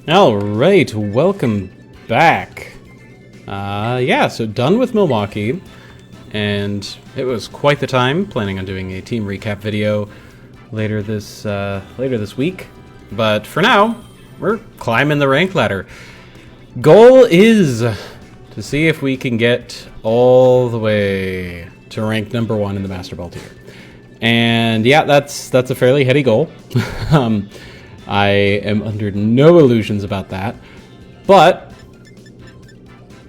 Alright, welcome back. Yeah, so done with Milwaukee, and it was quite the time. Planning on doing a team recap video later this week, but for now, we're climbing the rank ladder. Goal is to see if we can get all the way to rank number 1 in the Masterball Tier. And yeah, that's a fairly heady goal. I am under no illusions about that, but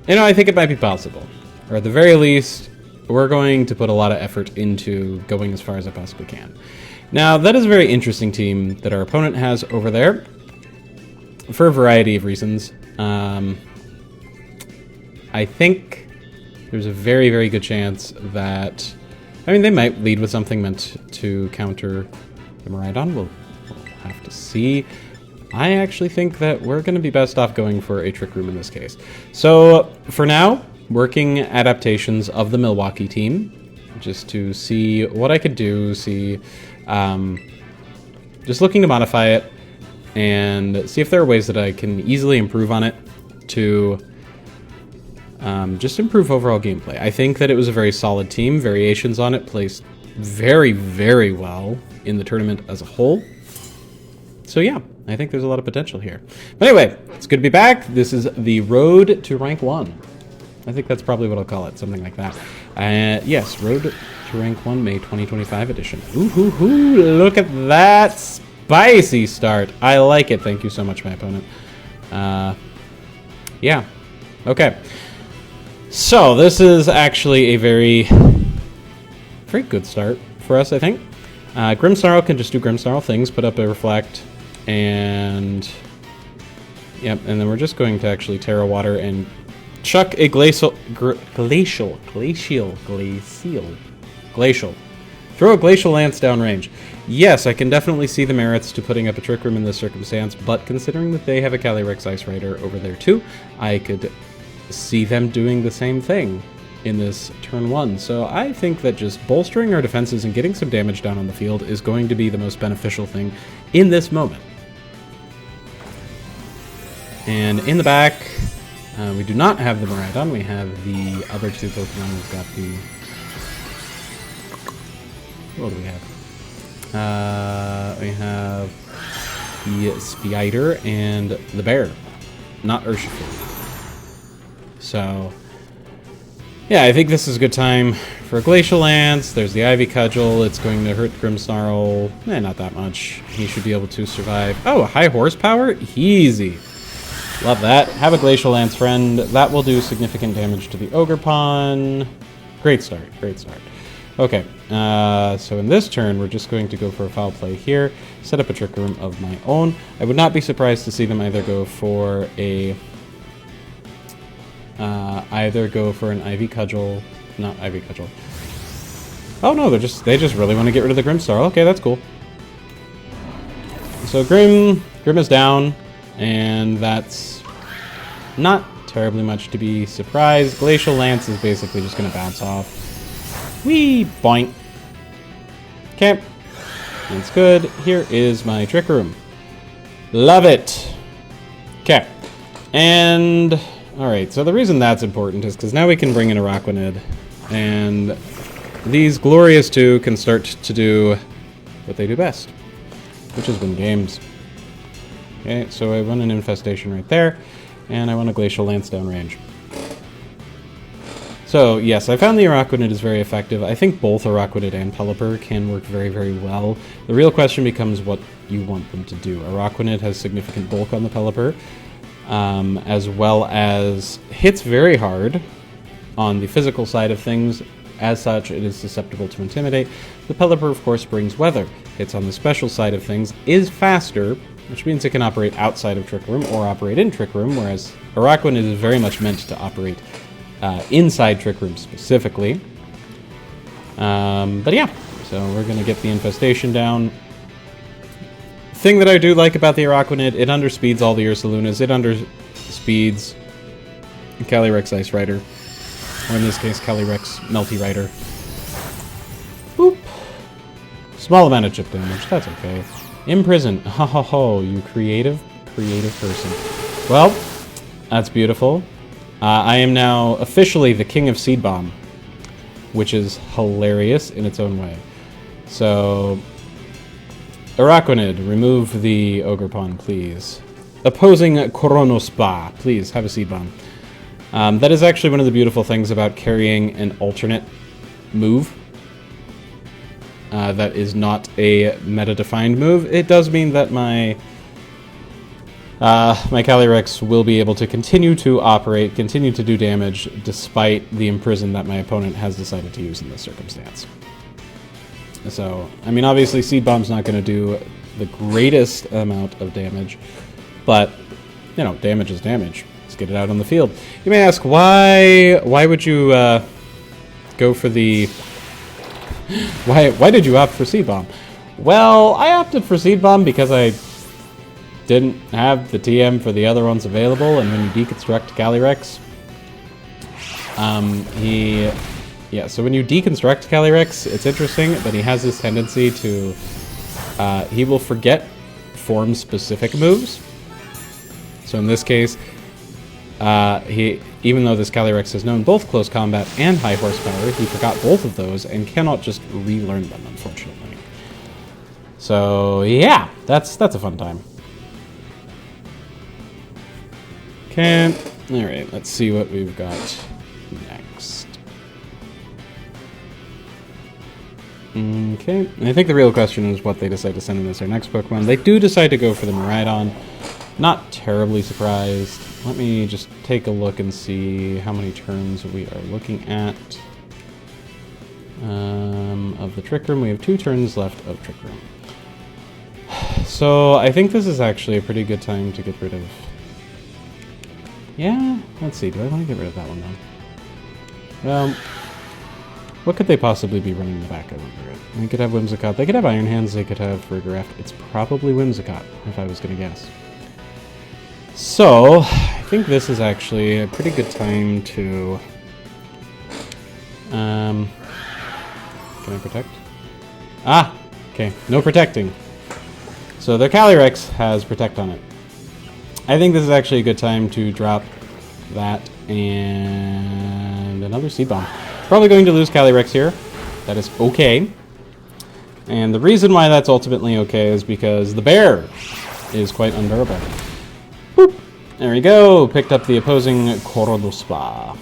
you know, I think it might be possible, or at the very least, we're going to put a lot of effort into going as far as I possibly can. Now, that is a very interesting team that our opponent has over there, for a variety of reasons. I think there's a very, very good chance that, I mean, they might lead with something meant to counter the Miraidon. We'll have to see. I actually think that we're going to be best off going for a Trick Room in this case. So, for now, working adaptations of the Milwaukee team, just to see what I could do, just looking to modify it, and see if there are ways that I can easily improve on it to just improve overall gameplay. I think that it was a very solid team. Variations on it placed very, very well in the tournament as a whole. So yeah, I think there's a lot of potential here. But anyway, it's good to be back. This is the road to rank 1. I think that's probably what I'll call it, something like that. Yes, road to rank 1, May 2025 edition. Ooh, look at that spicy start. I like it. Thank you so much, my opponent. Yeah, okay. So this is actually a very good start for us, I think. Grimmsnarl can just do Grimmsnarl things, put up a Reflect, and yep, and then we're just going to actually Terra Water and chuck a Glacial. Throw a Glacial Lance downrange. Yes, I can definitely see the merits to putting up a Trick Room in this circumstance, but considering that they have a Calyrex Ice Rider over there too, I could see them doing the same thing in this turn 1. So I think that just bolstering our defenses and getting some damage down on the field is going to be the most beneficial thing in this moment. And in the back, we do not have the Miraidon. We have the other two Pokemon. We've got the... What do we have? We have the Spider and the Bear, not Urshifu. So, yeah, I think this is a good time for a Glacial Lance. There's the Ivy Cudgel. It's going to hurt Grimmsnarl. Not that much. He should be able to survive. Oh, high horsepower? Easy. Love that. Have a Glacial Lance, friend. That will do significant damage to the Ogerpon. Great start. Great start. Okay, so in this turn, we're just going to go for a foul play here, set up a Trick Room of my own. I would not be surprised to see them either go for a... an Ivy Cudgel, not Ivy Cudgel. Oh no, they just really want to get rid of the Grimmsnarl. Okay, that's cool. So Grim is down, and that's not terribly much to be surprised. Glacial Lance is basically just going to bounce off. Whee! Boink. Okay. That's good. Here is my Trick Room. Love it. Okay. And... Alright, so the reason that's important is because now we can bring in Araquanid, and these glorious two can start to do what they do best, which is win games. Okay, so I run an Infestation right there, and I want a Glacial Lance downrange. So, yes, I found the Araquanid is very effective. I think both Araquanid and Pelipper can work very, very well. The real question becomes what you want them to do. Araquanid has significant bulk on the Pelipper, as well as hits very hard on the physical side of things. As such, it is susceptible to Intimidate. The Pelipper, of course, brings Weather. Hits on the special side of things, is faster, which means it can operate outside of Trick Room or operate in Trick Room, whereas Araquanid is very much meant to operate inside Trick Room specifically. But yeah, so we're going to get the Infestation down. Thing that I do like about the Araquanid, it underspeeds all the Ursalunas. It underspeeds Calyrex Ice Rider, or in this case, Calyrex Melty Rider. Boop. Small amount of chip damage, that's okay. Imprison. Ho ho ho, you creative creative person. Well, that's beautiful. I am now officially the king of Seed Bomb, which is hilarious in its own way. So, Araquanid, remove the Ogre Pawn, please. Opposing Koronospa, please have a Seed Bomb. That is actually one of the beautiful things about carrying an alternate move. That is not a meta-defined move. It does mean that my Calyrex will be able to continue to operate, continue to do damage, despite the Imprison that my opponent has decided to use in this circumstance. So, I mean, obviously Seed Bomb's not going to do the greatest amount of damage, but, you know, damage is damage. Let's get it out on the field. You may ask, why would you go for the... Why did you opt for Seed Bomb? Well, I opted for Seed Bomb because I didn't have the TM for the other ones available, and when you deconstruct Calyrex, so when you deconstruct Calyrex, it's interesting, but he has this tendency to, he will forget form-specific moves. So in this case, even though this Calyrex has known both close combat and high horsepower, he forgot both of those and cannot just relearn them, unfortunately. So yeah, that's a fun time. Okay, alright, let's see what we've got next. Okay, and I think the real question is what they decide to send in as their next Pokemon. They do decide to go for the Miraidon. Not terribly surprised. Let me just take a look and see how many turns we are looking at. Of the Trick Room, we have 2 turns left of Trick Room. So I think this is actually a pretty good time to get rid of... Yeah, let's see, do I want to get rid of that one though? Well, what could they possibly be running in the back? I wonder. They could have Whimsicott, they could have Iron Hands, they could have Farigiraf. It's probably Whimsicott, if I was going to guess. So, I think this is actually a pretty good time to... Can I protect? Ah! Okay, no protecting. So their Calyrex has Protect on it. I think this is actually a good time to drop that and another Seed Bomb. Probably going to lose Calyrex here. That is okay. And the reason why that's ultimately okay is because the bear is quite unbearable. Boop. There we go. Picked up the opposing Koronospa.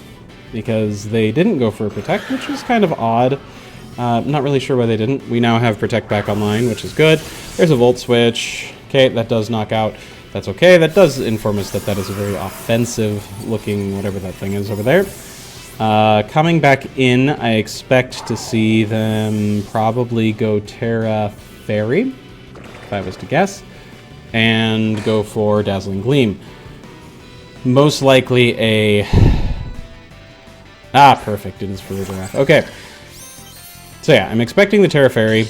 Because they didn't go for a Protect, which is kind of odd. Not really sure why they didn't. We now have Protect back online, which is good. There's a Volt Switch. Okay, that does knock out. That's okay. That does inform us that that is a very offensive-looking whatever that thing is over there. Coming back in, I expect to see them probably go Terra Fairy, if I was to guess, and go for Dazzling Gleam. Most likely a... Ah, perfect. It is for Farigiraf. Okay. So yeah, I'm expecting the Terra Fairy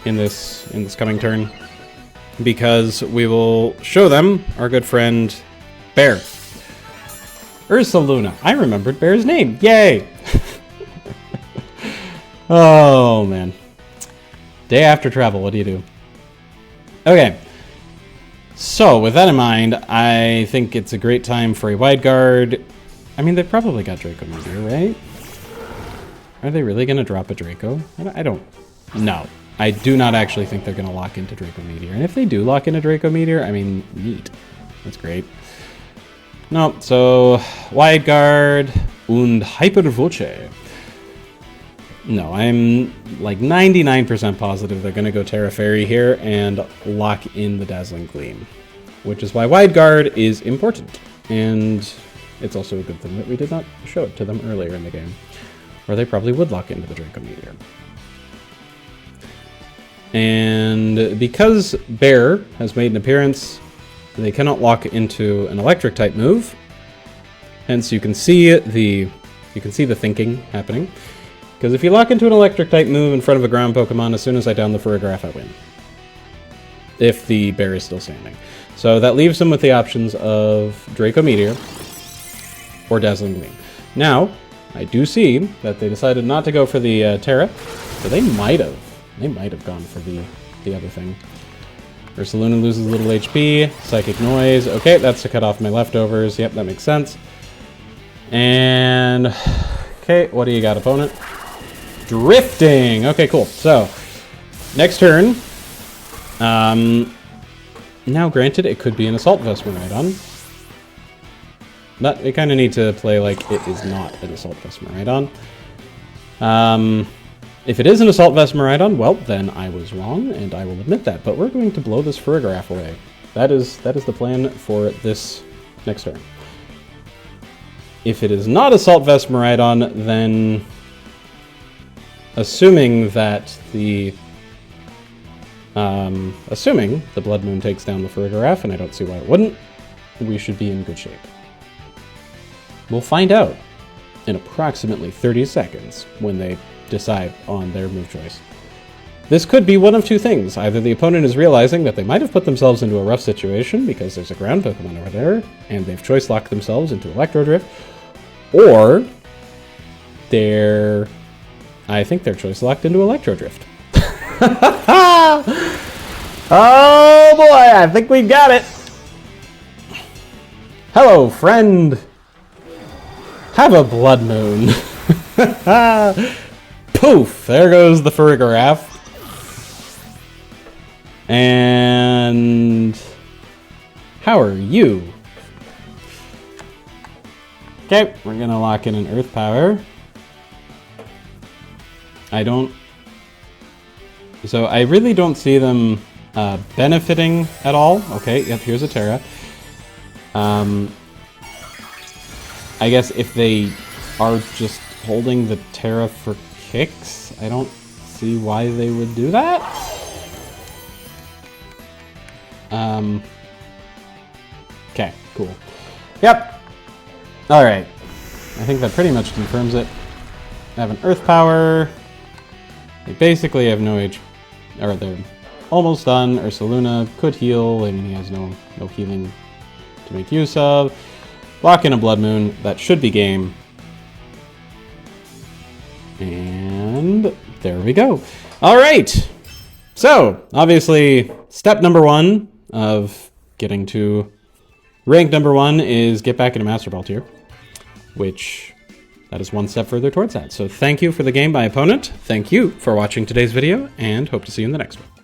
in this coming turn, because we will show them our good friend Bear. Ursaluna. I remembered Bear's name. Yay! Oh, man. Day after travel, what do you do? Okay. So, with that in mind, I think it's a great time for a Wide Guard. I mean, they've probably got Draco Meteor, right? Are they really going to drop a Draco? I don't... No. I do not actually think they're going to lock into Draco Meteor. And if they do lock into Draco Meteor, I mean, neat. That's great. No, so Wide Guard und Hypervoce. No, I'm like 99% positive they're going to go Terra Fairy here and lock in the Dazzling Gleam. Which is why Wide Guard is important. And it's also a good thing that we did not show it to them earlier in the game. Or they probably would lock into the Draco Meteor. And because Bear has made an appearance, they cannot lock into an electric type move. Hence you can see the thinking happening. Because if you lock into an electric type move in front of a ground Pokemon, as soon as I down the Farigiraf, I win. If the Bear is still standing. So that leaves them with the options of Draco Meteor or Dazzling Gleam. Now, I do see that they decided not to go for the Terra, but they might have. They might have gone for the other thing. Ursaluna loses a little HP. Psychic Noise. Okay, that's to cut off my leftovers. Yep, that makes sense. And... okay, what do you got, opponent? Drifting! Okay, cool. So, next turn. Now, granted, it could be an Assault Vest Miraidon. But we kind of need to play like it is not an Assault Vest Miraidon. If it is an Assault Vest Miraidon, well, then I was wrong, and I will admit that. But we're going to blow this Farigiraf away. That is the plan for this next turn. If it is not Assault Vest Miraidon, then... assuming the Blood Moon takes down the Farigiraf, and I don't see why it wouldn't, we should be in good shape. We'll find out in approximately 30 seconds when they decide on their move choice. This could be one of two things. Either the opponent is realizing that they might have put themselves into a rough situation because there's a ground Pokemon over there, and they've choice locked themselves into Electro Drift, or I think they're choice locked into Electro Drift. Oh boy, I think we got it. Hello, friend. Have a Blood Moon. Poof! There goes the Farigiraf. And... how are you? Okay, we're gonna lock in an Earth Power. So I really don't see them benefiting at all. Okay, yep, here's a Terra. I guess if they are just holding the Terra for kicks, I don't see why they would do that. Okay, cool. Yep. Alright. I think that pretty much confirms it. I have an Earth Power. They basically have no HP, or they're almost done. Ursaluna could heal, and he has no healing to make use of. Lock in a Blood Moon. That should be game. And there we go. All right. So, obviously, step number 1 of getting to rank number 1 is get back into Masterball Tier, which that is one step further towards that. So thank you for the game, my opponent. Thank you for watching today's video, and hope to see you in the next one.